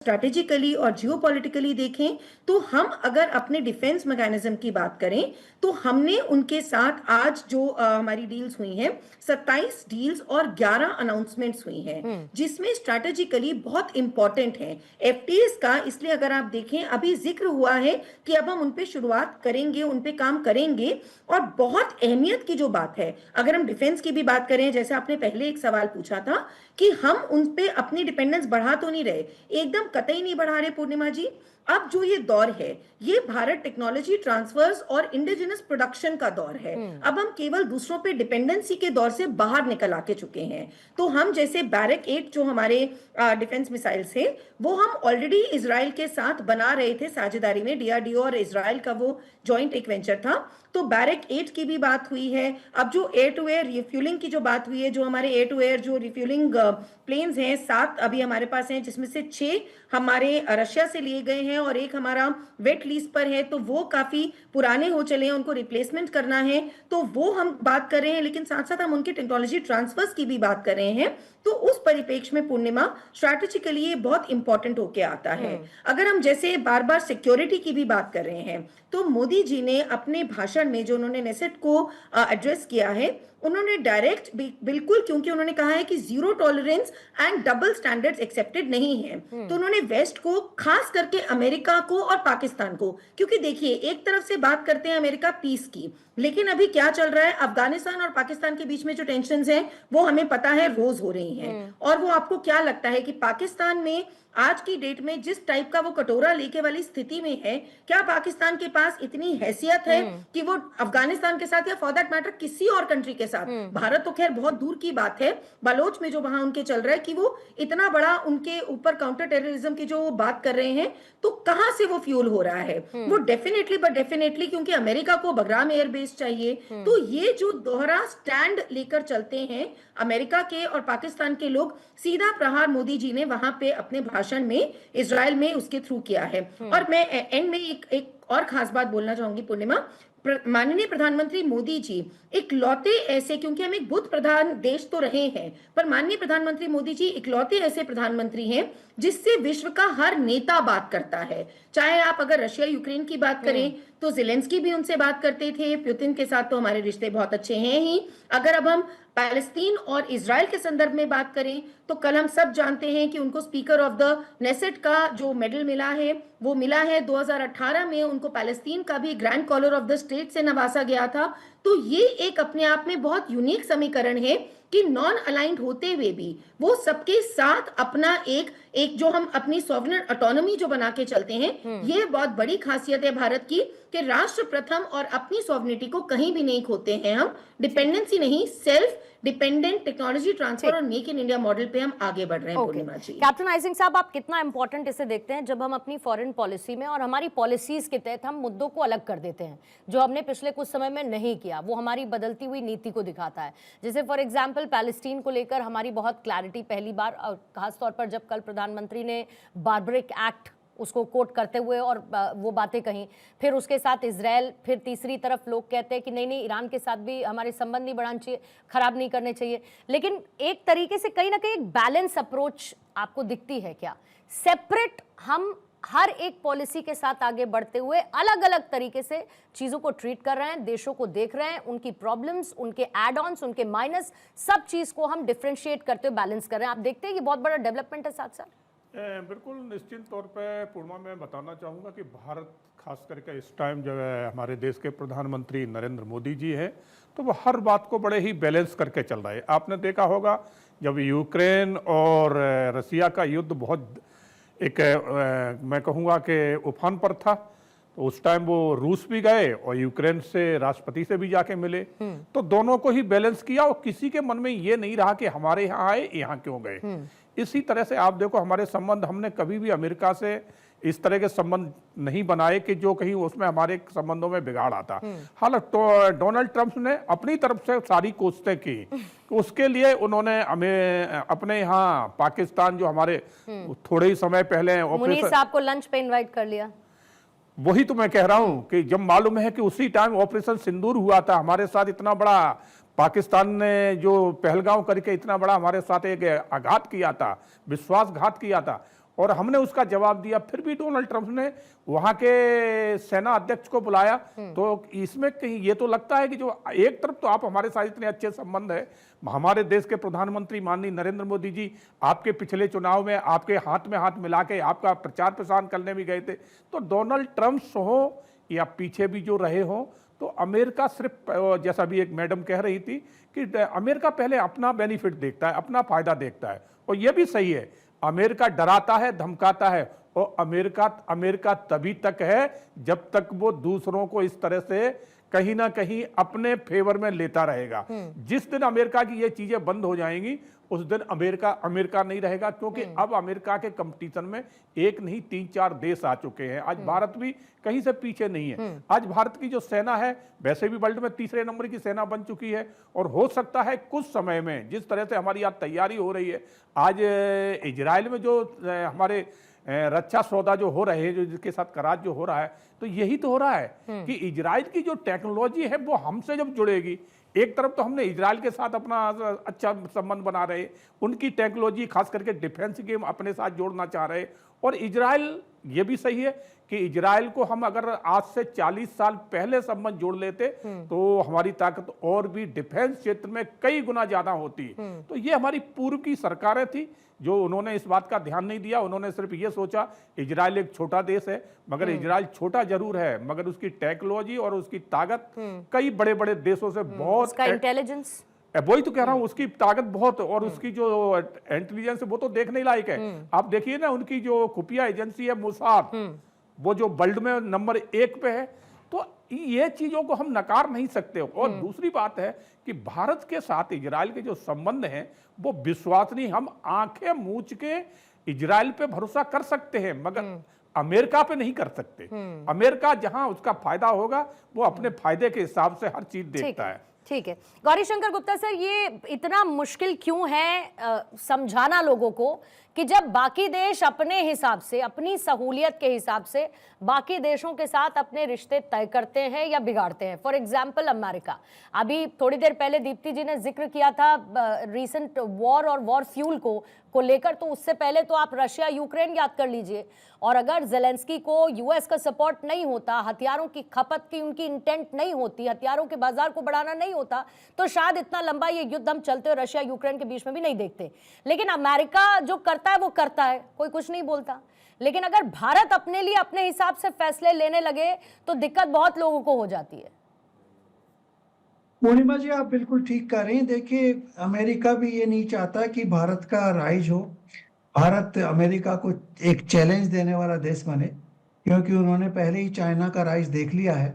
Strategically और geopolitically देखें तो हम अगर अपने डिफेंस मैकेनिज्म की बात करें तो हमने उनके साथ आज जो हमारी डील्स हुई हैं 27 डील्स और 11 अनाउंसमेंट्स हुई हैं जिसमें स्ट्रैटेजिकली बहुत इंपॉर्टेंट है एफटीएस का। इसलिए अगर आप देखें अभी जिक्र हुआ है कि अब हम उन पे शुरुआत करेंगे, उन पे काम करेंगे। और बहुत अहमियत की जो बात है, अगर हम डिफेंस की भी बात करें, जैसे आपने पहले एक सवाल पूछा था कि हम उन पे अपनी डिपेंडेंस बढ़ा तो नहीं रहे, एकदम कतई नहीं बढ़ा रहे पूर्णिमा जी। अब जो ये दौर है ये भारत टेक्नोलॉजी ट्रांसफर्स और इंडिजिनस प्रोडक्शन का दौर है। अब हम केवल दूसरों पे डिपेंडेंसी के दौर से बाहर निकल आके चुके हैं। तो हम जैसे बैरक 8 जो हमारे डिफेंस मिसाइल्स है वो हम ऑलरेडी इजराइल के साथ बना रहे थे साझेदारी में, डीआरडीओ और इजराइल का वो जॉइंट एक वेंचर था। तो बैरक 8 की भी बात हुई है। अब जो एयर टू एयर रिफ्यूलिंग की जो बात हुई है, जो हमारे एयर टू एयर जो रिफ्यूलिंग प्लेन्स हैं 7 अभी हमारे पास हैं, जिसमें से 6 हमारे रशिया से लिए गए हैं और एक हमारा वेट लीज पर है। तो वो काफी पुराने हो चले हैं, उनको रिप्लेसमेंट करना है, तो वो हम बात कर रहे हैं। लेकिन साथ साथ हम उनके टेक्नोलॉजी ट्रांसफर्स की भी बात कर रहे हैं। तो उस परिप्रेक्ष्य में पूर्णिमा स्ट्रैटेजिकली ये बहुत इंपॉर्टेंट होके आता है। अगर हम जैसे बार बार सिक्योरिटी की भी बात कर रहे हैं तो मोदी जी ने अपने भाषण में जो उन्होंने नेसेट को एड्रेस किया है, उन्होंने डायरेक्ट बिल्कुल, क्योंकि उन्होंने कहा है कि zero tolerance and double standards accepted नहीं है। तो उन्होंने वेस्ट को, खास करके अमेरिका को और पाकिस्तान को, क्योंकि देखिए एक तरफ से बात करते हैं अमेरिका पीस की, लेकिन अभी क्या चल रहा है अफगानिस्तान और पाकिस्तान के बीच में जो टेंशन्स हैं वो हमें पता है रोज हो रही हैं। और वो आपको क्या लगता है कि पाकिस्तान में आज की डेट में जिस टाइप का वो कटोरा लेके वाली स्थिति में है, क्या पाकिस्तान के पास इतनी हैसियत है कि वो अफगानिस्तान के साथ या फॉर दैट मैटर किसी और कंट्री के साथ, भारत तो खैर बहुत दूर की बात है, बलोच में जो वहां उनके चल रहा है, कि वो इतना बड़ा उनके ऊपर काउंटर टेररिज्म की जो बात कर रहे हैं, तो कहां से वो फ्यूल हो रहा है? वो डेफिनेटली क्योंकि अमेरिका को बगराम एयरबेस चाहिए। तो ये जो दोहरा स्टैंड लेकर चलते हैं अमेरिका के और पाकिस्तान के लोग, सीधा प्रहार मोदी जी ने वहां पे अपने भाषण में इजराइल में उसके थ्रू किया है। और मैं एंड में एक और खास बात बोलना चाहूंगी पूर्णिमा, माननीय प्रधानमंत्री मोदी जी इकलौते ऐसे, क्योंकि हम एक बुद्ध प्रधान देश तो रहे हैं, पर माननीय प्रधानमंत्री मोदी जी इकलौते ऐसे प्रधानमंत्री हैं जिससे विश्व का हर नेता बात करता है। चाहे आप अगर रशिया यूक्रेन की बात करें तो जेलेंस्की भी उनसे बात करते थे, पुतिन के साथ तो हमारे रिश्ते बहुत अच्छे हैं ही। अगर अब हम पैलेस्तीन और इजराइल के संदर्भ में बात करें तो कल हम सब जानते हैं कि उनको स्पीकर ऑफ द नेसेट का जो मेडल मिला है वो मिला है। 2018 में उनको पैलेस्तीन का भी grand collar of the state से नवाजा गया था। तो ये एक अपने आप में बहुत यूनिक समीकरण है कि नॉन अलाइंड होते हुए भी वो सबके साथ अपना एक जो हम अपनी सॉवरेन ऑटोनॉमी जो बना के चलते हैं, ये बहुत बड़ी खासियत है भारत की कि राष्ट्र प्रथम और अपनी सॉवरेनिटी को कहीं भी नहीं खोते हैं हम। डिपेंडेंसी नहीं, सेल्फ डिपेंडेंट टेक्नोलॉजी ट्रांसफर और मेक इन इंडिया मॉडल पे हम आगे बढ़ रहे हैं। पूर्णिमा जी, कैप्टन आइजिंग साहब, आप कितना इंपॉर्टेंट इसे देखते हैं जब हम अपनी फॉरेन पॉलिसी में और हमारी पॉलिसीज के तहत हम मुद्दों को अलग कर देते हैं, जो हमने पिछले कुछ समय में नहीं किया, वो हमारी बदलती हुई नीति को दिखाता है। जैसे फॉर एग्जाम्पल पैलेस्टीन को लेकर हमारी बहुत क्लैरिटी पहली बार, और खासतौर पर जब कल प्रधानमंत्री ने बार्बरिक एक्ट उसको कोट करते हुए और वो बातें कहीं, फिर उसके साथ इजराइल, फिर तीसरी तरफ लोग कहते हैं कि नहीं नहीं ईरान के साथ भी हमारे संबंध नहीं बढ़ाने चाहिए, खराब नहीं करने चाहिए। लेकिन एक तरीके से कहीं ना कहीं एक बैलेंस अप्रोच आपको दिखती है क्या? सेपरेट हम हर एक पॉलिसी के साथ आगे बढ़ते हुए अलग अलग तरीके से चीजों को ट्रीट कर रहे हैं, देशों को देख रहे हैं, उनकी प्रॉब्लम्स, उनके एड ऑन्स, उनके माइनस, सब चीज को हम डिफरेंशिएट करते हुए बैलेंस कर रहे हैं। आप देखते हैं कि बहुत बड़ा डेवलपमेंट है साथ साथ। बिल्कुल निश्चित तौर पे पूर्णिमा मैं बताना चाहूँगा कि भारत खास करके इस टाइम जो है हमारे देश के प्रधानमंत्री नरेंद्र मोदी जी हैं, तो वो हर बात को बड़े ही बैलेंस करके चल रहा है। आपने देखा होगा जब यूक्रेन और रसिया का युद्ध बहुत मैं कहूँगा कि उफान पर था, तो उस टाइम वो रूस भी गए और यूक्रेन से राष्ट्रपति से भी जाके मिले, तो दोनों को ही बैलेंस किया और किसी के मन में ये नहीं रहा कि हमारे यहाँ आए, यहाँ क्यों गए। इसी तरह से आप देखो हमारे संबंध, हमने कभी भी अमेरिका से इस तरह के संबंध नहीं बनाए कि जो कहीं उसमें हमारे संबंधों में बिगाड़ आता। हालांकि डोनाल्ड ट्रंप ने अपनी तरफ से सारी कोशिशें की, उसके लिए उन्होंने हमें अपने यहाँ पाकिस्तान जो हमारे थोड़े ही समय पहले मुनीर साहब को लंच पे इनवाइट कर लिया। वही तो मैं कह रहा हूं कि जब मालूम है कि उसी टाइम ऑपरेशन सिंदूर हुआ था, हमारे साथ इतना बड़ा पाकिस्तान ने जो पहलगांव करके इतना बड़ा हमारे साथ एक आघात किया था, विश्वासघात किया था, और हमने उसका जवाब दिया। फिर भी डोनाल्ड ट्रंप ने वहां के सेना अध्यक्ष को बुलाया। तो इसमें कहीं ये तो लगता है कि जो एक तरफ तो आप हमारे साथ इतने अच्छे संबंध है, हमारे देश के प्रधानमंत्री माननीय नरेंद्र मोदी जी आपके पिछले चुनाव में आपके हाथ में हाथ मिला के आपका प्रचार प्रसार करने भी गए थे। तो डोनाल्ड ट्रंप हो या पीछे भी जो रहे हो, तो अमेरिका सिर्फ जैसा भी एक मैडम कह रही थी कि अमेरिका पहले अपना बेनिफिट देखता है, अपना फायदा देखता है। और यह भी सही है, अमेरिका डराता है, धमकाता है, और अमेरिका तभी तक है जब तक वो दूसरों को इस तरह से कहीं ना कहीं अपने फेवर में लेता रहेगा। जिस दिन अमेरिका की ये चीजें बंद हो जाएंगी उस दिन अमेरिका नहीं रहेगा, क्योंकि अब अमेरिका के कंपटीशन में एक नहीं 3-4 देश आ चुके हैं। आज भारत भी कहीं से पीछे नहीं है। आज भारत की जो सेना है वैसे भी वर्ल्ड में तीसरे नंबर की सेना बन चुकी है, और हो सकता है कुछ समय में जिस तरह से हमारी आज तैयारी हो रही है, आज इजराइल में जो हमारे रक्षा सौदा जो हो रहे हैं, जो जिसके साथ करार जो हो रहा है, तो यही तो हो रहा है कि इजराइल की जो टेक्नोलॉजी है वो हमसे जब जुड़ेगी, एक तरफ तो हमने इजराइल के साथ अपना अच्छा संबंध बना रहे, उनकी टेक्नोलॉजी खास करके डिफेंस गेम अपने साथ जोड़ना चाह रहे, और इजराइल ये भी सही है कि इजराइल को हम अगर आज से 40 साल पहले संबंध जोड़ लेते तो हमारी ताकत और भी डिफेंस क्षेत्र में कई गुना ज्यादा होती। तो ये हमारी पूर्व की सरकारें थी जो उन्होंने इस बात का ध्यान नहीं दिया। उन्होंने सिर्फ ये सोचा इजराइल एक छोटा देश है, मगर इजराइल छोटा जरूर है, मगर उसकी टेक्नोलॉजी और उसकी ताकत कई बड़े बड़े देशों से बहुत, इंटेलिजेंस, वही तो कह रहा हूं, उसकी ताकत बहुत, और उसकी जो इंटेलिजेंस है वो तो देखने लायक है। आप देखिए ना, उनकी जो खुफिया एजेंसी है मोसाद, वो जो वर्ल्ड में नंबर 1 पे है। तो ये चीजों को हम नकार नहीं सकते। और दूसरी बात है कि भारत के साथ इजराइल के जो संबंध हैं वो विश्वसनीय, हम आंखें मूंछ के इजराइल पे भरोसा कर सकते हैं, मगर अमेरिका पे नहीं कर सकते। अमेरिका जहां उसका फायदा होगा वो अपने फायदे के हिसाब से हर चीज देखता है। ठीक है। गौरीशंकर गुप्ता सर, ये इतना मुश्किल क्यों है समझाना लोगों को कि जब बाकी देश अपने हिसाब से, अपनी सहूलियत के हिसाब से बाकी देशों के साथ अपने रिश्ते तय करते हैं या बिगाड़ते हैं। फॉर एग्जाम्पल अमेरिका, अभी थोड़ी देर पहले दीप्ति जी ने जिक्र किया था रीसेंट वॉर और वॉर फ्यूल को लेकर, तो उससे पहले तो आप रशिया यूक्रेन याद कर लीजिए। और अगर जेलेंस्की को यूएस का सपोर्ट नहीं होता, हथियारों की खपत की उनकी इंटेंट नहीं होती, हथियारों के बाजार को बढ़ाना नहीं होता, तो शायद इतना लंबा ये युद्ध हम चलते रशिया यूक्रेन के बीच में भी नहीं देखते। लेकिन अमेरिका जो करता है वो करता है, कोई कुछ नहीं बोलता। लेकिन अगर भारत अपने लिए अपने हिसाब से फैसले लेने लगे तो दिक्कत बहुत लोगों को हो जाती है। पूर्णिमा जी, आप बिल्कुल ठीक कह रही हैं। देखिए, अमेरिका भी ये नहीं चाहता कि भारत का राइज हो, भारत अमेरिका को एक चैलेंज देने वाला देश बने, क्योंकि उन्होंने पहले ही चाइना का राइज देख लिया है।